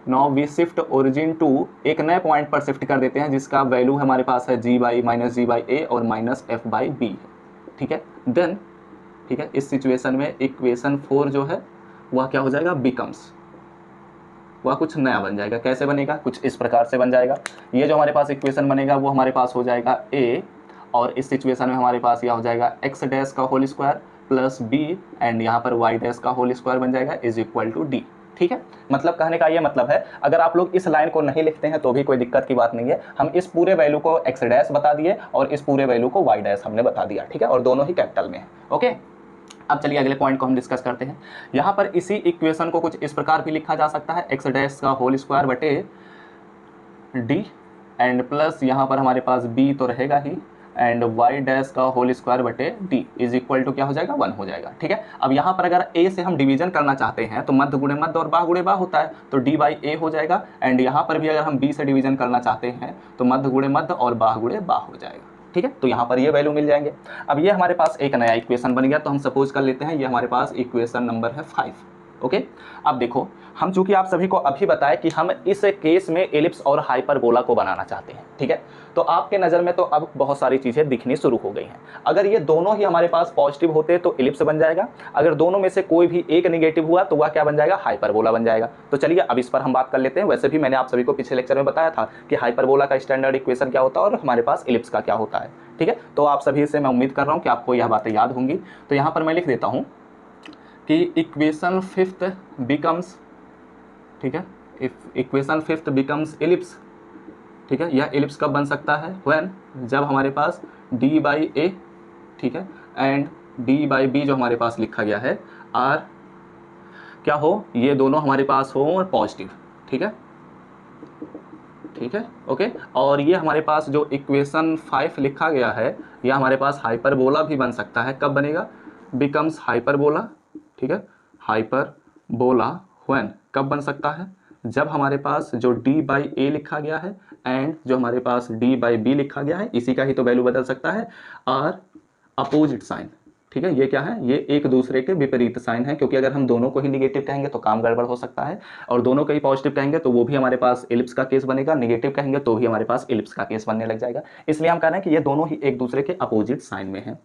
now we shift origin to, एक नए पॉइंट पर शिफ्ट कर देते हैं जिसका वैल्यू हमारे पास है g/-g/a और -f/b। ठीक है, देन ठीक है, इस सिचुएशन में इक्वेशन 4 जो है वह क्या हो जाएगा, बिकम्स, वह कुछ नया बन जाएगा। कैसे बनेगा, कुछ इस प्रकार से बन जाएगा। ये जो हमारे पास इक्वेशन बनेगा वो हमारे पास हो जाएगा a, और इस सिचुएशन में हमारे पास यह हो जाएगा x डैश का whole square plus b, and यहाँ पर y डैश का होल स्क्वायर बन जाएगा, इज इक्वल टू d। ठीक है, मतलब कहने का ये मतलब है, अगर आप लोग इस लाइन को नहीं लिखते हैं तो भी कोई दिक्कत की बात नहीं है, हम इस पूरे वैल्यू को x डैश बता दिए और इस पूरे वैल्यू को y डैश हमने बता दिया। ठीक है, और दोनों ही कैपिटल में है। ओके, अब चलिए अगले पॉइंट को हम डिस्कस करते हैं। यहाँ पर इसी इक्वेशन को कुछ इस प्रकार भी लिखा जा सकता है, x डैश का होल स्क्वायर बटे d, एंड प्लस यहाँ पर हमारे पास b तो रहेगा ही, एंड y डैश का होल स्क्वायर बटे d इज इक्वल टू क्या हो जाएगा, 1 हो जाएगा। ठीक है, अब यहाँ पर अगर a से हम डिवीजन करना चाहते हैं तो मध्य गुणे मध्य और बाह गुणे बाह होता है, तो d/a हो जाएगा, एंड यहाँ पर भी अगर हम b से डिवीजन करना चाहते हैं तो मध्य गुणे मध्य और बाह गुणे बाह हो जाएगा। ठीक है, तो यहाँ पर ये वैल्यू मिल जाएंगे। अब ये हमारे पास एक नया इक्वेशन बन गया, तो हम सपोज कर लेते हैं ये हमारे पास इक्वेशन नंबर है 5। ओके, अब देखो, हम चूंकि आप सभी को अभी बताया कि हम इस केस में एलिप्स और हाइपरबोला को बनाना चाहते हैं। ठीक है, तो आपके नज़र में तो अब बहुत सारी चीज़ें दिखनी शुरू हो गई हैं। अगर ये दोनों ही हमारे पास पॉजिटिव होते तो एलिप्स बन जाएगा, अगर दोनों में से कोई भी एक नेगेटिव हुआ तो वह क्या बन जाएगा, हाइपरबोला बन जाएगा। तो चलिए अब इस पर हम बात कर लेते हैं। वैसे भी मैंने आप सभी को पिछले लेक्चर में बताया था कि हाइपरबोला का स्टैंडर्ड इक्वेशन क्या होता है और हमारे पास एलिप्स का क्या होता है। ठीक है, तो आप सभी से मैं उम्मीद कर रहा हूँ कि आपको यह बातें याद होंगी। तो यहाँ पर मैं लिख देता हूँ कि इक्वेशन 5th बिकम्स, ठीक है, if equation 5th becomes ellipse. ठीक है, यह एलिप्स कब बन सकता है, व्हेन, जब हमारे पास d/a, ठीक है, एंड d/b जो हमारे पास लिखा गया है आर क्या हो, ये दोनों हमारे पास हो और पॉजिटिव। ठीक है, ठीक है, ओके, और ये हमारे पास जो इक्वेशन 5 लिखा गया है यह हमारे पास हाइपरबोला भी बन सकता है। कब बनेगा, बिकम्स हाइपरबोला। ठीक है, हाइपरबोला व्हेन, कब बन सकता है, जब हमारे पास जो d/a लिखा गया है एंड जो हमारे पास d/b लिखा गया है, इसी का ही तो वैल्यू बदल सकता है, आर अपोजिट साइन। ठीक है, ये क्या है, ये एक दूसरे के विपरीत साइन है, क्योंकि अगर हम दोनों को ही निगेटिव कहेंगे तो काम गड़बड़ हो सकता है, और दोनों को ही पॉजिटिव कहेंगे तो वो भी हमारे पास एलिप्स का केस बनेगा, निगेटिव कहेंगे तो भी हमारे पास एलिप्स का केस बनने लग जाएगा। इसलिए हम कह रहे हैं कि ये दोनों ही एक दूसरे के अपोजिट साइन में हैं।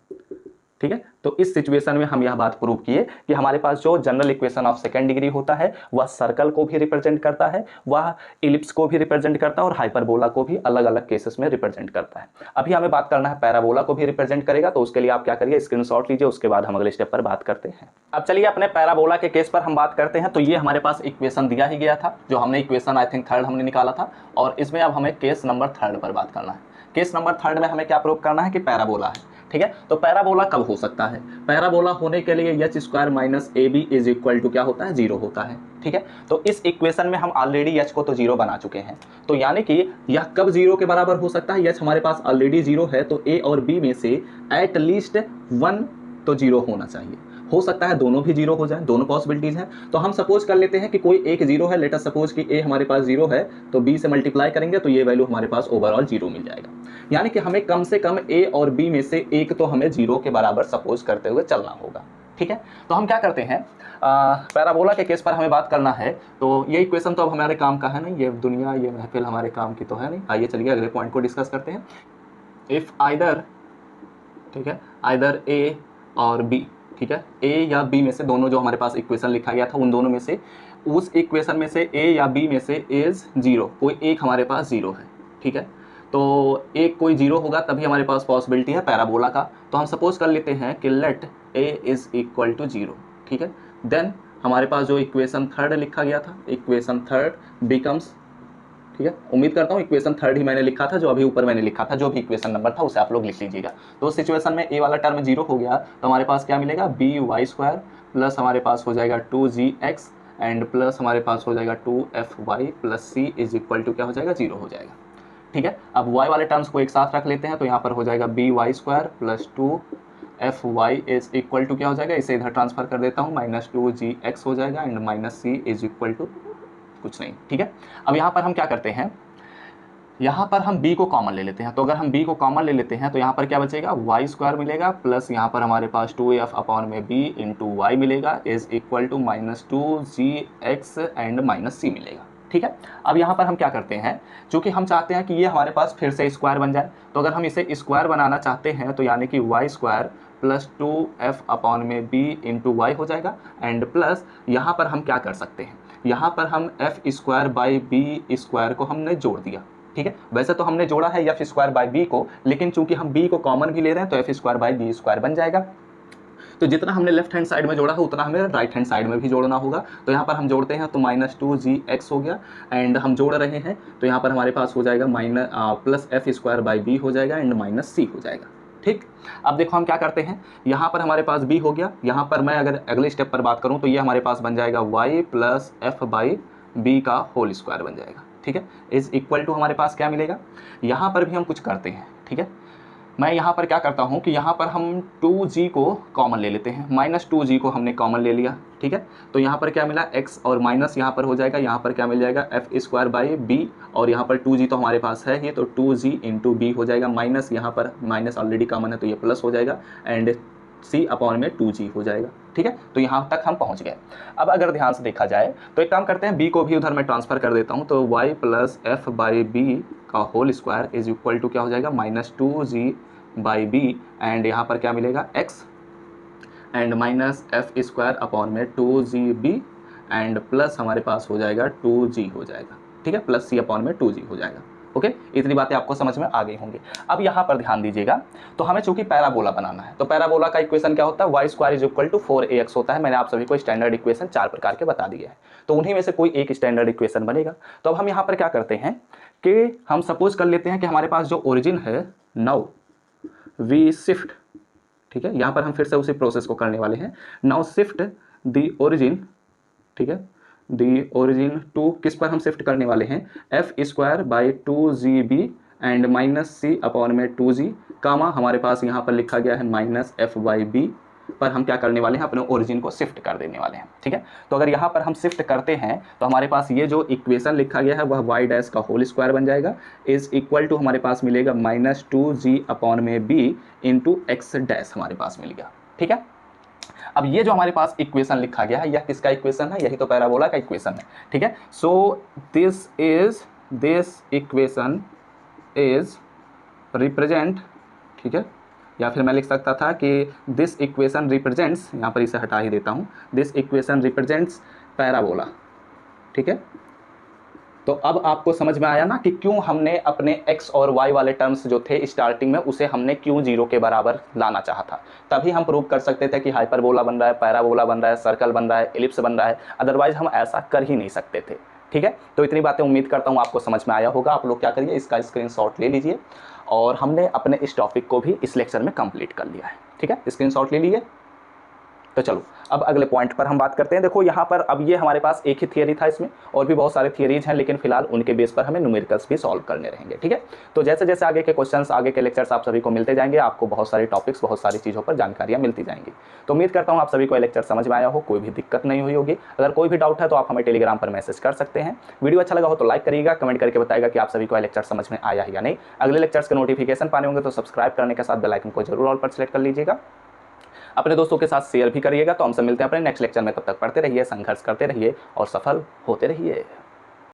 ठीक है, तो इस सिचुएशन में हम यह बात प्रूव किए कि हमारे पास जो general equation of second degree होता है वह सर्कल को भी रिप्रेजेंट करता है, वह इलिप्स को भी रिप्रेजेंट करता है और हाइपरबोला को भी अलग अलग केसेस में रिप्रेजेंट करता है। अभी हमें बात करना है पैराबोला को भी रिप्रेजेंट करेगा, तो उसके लिए आप क्या करिए, स्क्रीनशॉट लीजिए, उसके बाद हम अगले स्टेप पर बात करते हैं। अब चलिए अपने पैराबोला के केस पर हम बात करते हैं। तो ये हमारे पास इक्वेशन दिया ही गया था, जो हमने इक्वेशन आई थिंक 3rd हमने निकाला था, और इसमें अब हमें केस नंबर 3rd पर बात करना है। केस नंबर 3rd में हमें क्या प्रूव करना है कि पैराबोला है। ठीक है, तो पैराबोला कब हो सकता है, पैराबोला होने के लिए h square minus ab is equal to क्या होता है, 0 होता है। ठीक है, तो इस इक्वेशन में हम ऑलरेडी h को तो 0 बना चुके हैं, तो यानी कि यह कब 0 के बराबर हो सकता है, h हमारे पास ऑलरेडी 0 है, तो a और b में से एट लीस्ट 1 तो 0 होना चाहिए। हो सकता है दोनों भी 0 हो जाए, दोनों पॉसिबिलिटीज हैं। तो हम सपोज कर लेते हैं कि कोई एक 0 है, लेट अस सपोज कि a हमारे पास 0 है, तो b से मल्टीप्लाई करेंगे तो ये वैल्यू हमारे पास ओवरऑल 0 मिल जाएगा। यानी कि हमें कम से कम a और b में से एक तो हमें 0 के बराबर सपोज करते हुए चलना होगा। ठीक है, तो हम क्या करते हैं, पैराबोला के केस पर हमें बात करना है। तो ये इक्वेशन तो अब हमारे काम का है नहीं, ये दुनिया, ये महफिल हमारे काम की तो है नहीं। आइए चलिए अगले पॉइंट को डिस्कस करते हैं। इफ आइदर, ठीक है, आइदर a और b, ठीक है, a या b में से दोनों जो हमारे पास इक्वेशन लिखा गया था उन दोनों में से उस इक्वेशन में से ए या बी में से इज जीरो, कोई एक हमारे पास जीरो है, ठीक है। तो एक कोई जीरो होगा तभी हमारे पास पॉसिबिलिटी है पैराबोला का। तो हम सपोज कर लेते हैं कि let a is equal to zero, ठीक है। देन हमारे पास जो इक्वेशन थर्ड लिखा गया था, इक्वेशन थर्ड बिकम्स, ठीक है, उम्मीद करता हूँ इक्वेशन थर्ड ही मैंने लिखा था, जो अभी ऊपर मैंने लिखा था, जो भी इक्वेशन नंबर था उसे आप लोग लिख लीजिएगा। तो उस सिचुएशन में ए वाला टर्म जीरो हो गया तो हमारे पास क्या मिलेगा, बी वाई स्क्वायर प्लस हमारे पास हो जाएगा 2gx एंड प्लस हमारे पास हो जाएगा 2fy plus c is equal to क्या हो जाएगा, जीरो हो जाएगा, ठीक है। अब y वाले टर्म्स को एक साथ रख लेते हैं तो यहाँ पर हो जाएगा b y square plus 2fy is equal to क्या हो जाएगा, इसे इधर ट्रांसफर कर देता हूँ, -2gx हो जाएगा and minus c is equal to कुछ नहीं, ठीक है। अब यहाँ पर हम क्या करते हैं, यहाँ पर हम b को कॉमन ले लेते हैं। तो अगर हम b को कॉमन ले लेते हैं तो यहाँ पर क्या बचेगा, वाई स्क्वायर मिलेगा प्लस यहाँ पर हमारे पास 2f अपॉन में b इंटू वाई मिलेगा is equal to -2gx and minus c मिलेगा, ठीक है। अब यहाँ पर हम क्या करते हैं, चूँकि हम चाहते हैं कि ये हमारे पास फिर से स्क्वायर बन जाए, तो अगर हम इसे स्क्वायर बनाना चाहते हैं तो यानी कि y square plus 2f upon में b इंटू वाई हो जाएगा एंड प्लस यहाँ पर हम क्या कर सकते हैं, यहाँ पर हम f square by b square को हमने जोड़ दिया, ठीक है। वैसे तो हमने जोड़ा है एफ स्क्वायर बाई बी को, लेकिन चूंकि हम बी को कॉमन भी ले रहे हैं तो f square by b square बन जाएगा। तो जितना हमने लेफ्ट हैंड साइड में जोड़ा है उतना हमें राइट हैंड साइड में भी जोड़ना होगा। तो यहाँ पर हम जोड़ते हैं तो -2gx हो गया एंड हम जोड़ रहे हैं तो यहाँ पर हमारे पास हो जाएगा plus f square by b हो जाएगा एंड माइनस सी हो जाएगा, ठीक। अब देखो हम क्या करते हैं, यहाँ पर हमारे पास b हो गया, यहाँ पर मैं अगर अगले स्टेप पर बात करूँ तो ये हमारे पास बन जाएगा y plus f by b का होल स्क्वायर बन जाएगा, ठीक है। इज इक्वल टू हमारे पास क्या मिलेगा, यहाँ पर भी हम कुछ करते हैं, ठीक है। मैं यहाँ पर क्या करता हूँ कि यहाँ पर हम 2g को कॉमन ले लेते हैं, -2g को हमने कॉमन ले लिया, ठीक है। तो यहाँ पर क्या मिला x और माइनस यहाँ पर हो जाएगा, यहाँ पर क्या मिल जाएगा एफ स्क्वायर बाई बी और यहाँ पर 2g तो हमारे पास है ही, तो 2g इंटू बी हो जाएगा, माइनस यहाँ पर माइनस ऑलरेडी कॉमन है तो ये प्लस हो जाएगा एंड c अपॉन में 2g हो जाएगा, ठीक है। तो यहाँ तक हम पहुँच गए। अब अगर ध्यान से देखा जाए तो एक काम करते हैं, b को भी उधर मैं ट्रांसफर कर देता हूँ, तो y plus f by b का whole square is equal to क्या हो जाएगा, -2g बाई बी एंड यहाँ पर क्या मिलेगा x and minus F square upon में 2gb एंड प्लस हमारे पास हो जाएगा 2g हो जाएगा, ठीक है, प्लस c अपॉन में 2g हो जाएगा, ओके। इतनी बातें आपको समझ में आ गई होंगी। अब यहाँ पर ध्यान दीजिएगा, तो हमें चूंकि पैराबोला बनाना है तो पैराबोला का इक्वेशन क्या होता है, y square is equal to 4ax होता है। मैंने आप सभी को स्टैंडर्ड इक्वेशन 4 प्रकार के बता दिए हैं, तो उन्हीं में से कोई एक स्टैंडर्ड इक्वेशन बनेगा। तो अब हम यहाँ पर क्या करते हैं कि हम सपोज कर लेते हैं कि हमारे पास जो ओरिजिन है, नाउ वी शिफ्ट, ठीक है, यहाँ पर हम फिर से उसी प्रोसेस को करने वाले हैं। नाउ शिफ्ट द ओरिजिन, ठीक है, द ओरिजिन टू किस पर हम शिफ्ट करने वाले हैं, f square by 2gb and minus c upon में 2g कामा हमारे पास यहाँ पर लिखा गया है माइनस एफ बाई बी पर हम क्या करने वाले हैं, अपने ओरिजिन को शिफ्ट कर देने वाले हैं, ठीक है। तो अगर यहाँ पर हम शिफ्ट करते हैं तो हमारे पास ये जो इक्वेशन लिखा गया है वह वाई डैश का होल स्क्वायर बन जाएगा इज इक्वल टू हमारे पास मिलेगा -2g अपॉन में b इंटू एक्स डैश हमारे पास मिल गया, ठीक है। अब ये जो हमारे पास इक्वेशन लिखा गया है यह किसका इक्वेशन है, यही तो पैराबोला का इक्वेशन है, ठीक है। So this equation is represent, ठीक है, या फिर मैं लिख सकता था कि दिस इक्वेशन रिप्रेजेंट्स, यहाँ पर इसे हटा ही देता हूँ, दिस इक्वेशन रिप्रेजेंट्स पैराबोला, ठीक है। तो अब आपको समझ में आया ना कि क्यों हमने अपने x और y वाले टर्म्स जो थे स्टार्टिंग में उसे हमने क्यों जीरो के बराबर लाना चाहा था। तभी हम प्रूव कर सकते थे कि हाइपरबोला बन रहा है, पैराबोला बन रहा है, सर्कल बन रहा है, एलिप्स बन रहा है, अदरवाइज हम ऐसा कर ही नहीं सकते थे, ठीक है। तो इतनी बातें उम्मीद करता हूँ आपको समझ में आया होगा। आप लोग क्या करिए, इसका स्क्रीनशॉट ले लीजिए और हमने अपने इस टॉपिक को भी इस लेक्चर में कंप्लीट कर लिया है, ठीक है। स्क्रीनशॉट ले लिए। तो चलो अब अगले पॉइंट पर हम बात करते हैं। देखो यहाँ पर अब ये हमारे पास एक ही थियरी था, इसमें और भी बहुत सारे थियरीज हैं, लेकिन फिलहाल उनके बेस पर हमें न्यूमेरिकल्स भी सॉल्व करने रहेंगे, ठीक है। तो जैसे जैसे आगे के क्वेश्चंस, आगे के लेक्चर्स आप सभी को मिलते जाएंगे, आपको बहुत सारे टॉपिक्स, बहुत सारी चीज़ों पर जानकारियाँ मिलती जाएंगी। तो उम्मीद करता हूँ आप सभी को लेक्चर समझ में आया हो, कोई भी दिक्कत नहीं हुई होगी। अगर कोई भी डाउट है तो आप हमें टेलीग्राम पर मैसेज कर सकते हैं। वीडियो अच्छा लगा हो तो लाइक करिएगा, कमेंट करके बताएगा कि आप सभी को लेक्चर समझ में आया है या नहीं। अगले लेक्चर्स के नोटिफिकेशन पाने होंगे तो सब्सक्राइब करने के साथ बेल आइकन को जरूर ऑल पर सेलेक्ट कर लीजिएगा। अपने दोस्तों के साथ शेयर भी करिएगा। तो हमसे मिलते हैं अपने नेक्स्ट लेक्चर में, तब तक पढ़ते रहिए, संघर्ष करते रहिए और सफल होते रहिए।